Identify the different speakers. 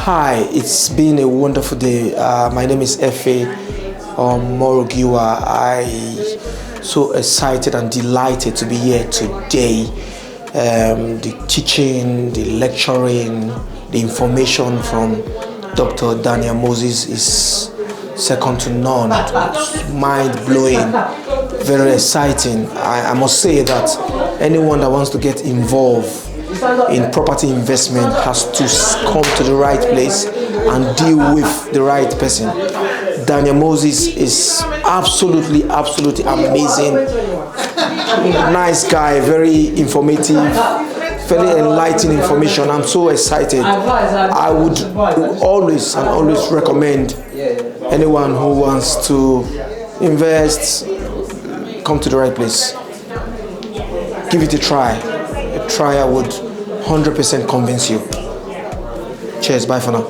Speaker 1: Hi, it's been a wonderful day. My name is Efe Morogiwa. I'm so excited and delighted to be here today. The teaching, the lecturing, the information from Dr. Daniel Moses is second to none. It's mind-blowing, very exciting. I must say that anyone that wants to get involved in property investment has to come to the right place and deal with the right person. Daniel Moses is absolutely amazing. Nice guy, very informative, very enlightening information. I'm so excited. I would always recommend anyone who wants to invest, come to the right place. Give it a try. A trial would 100% convince you. Cheers, bye for now.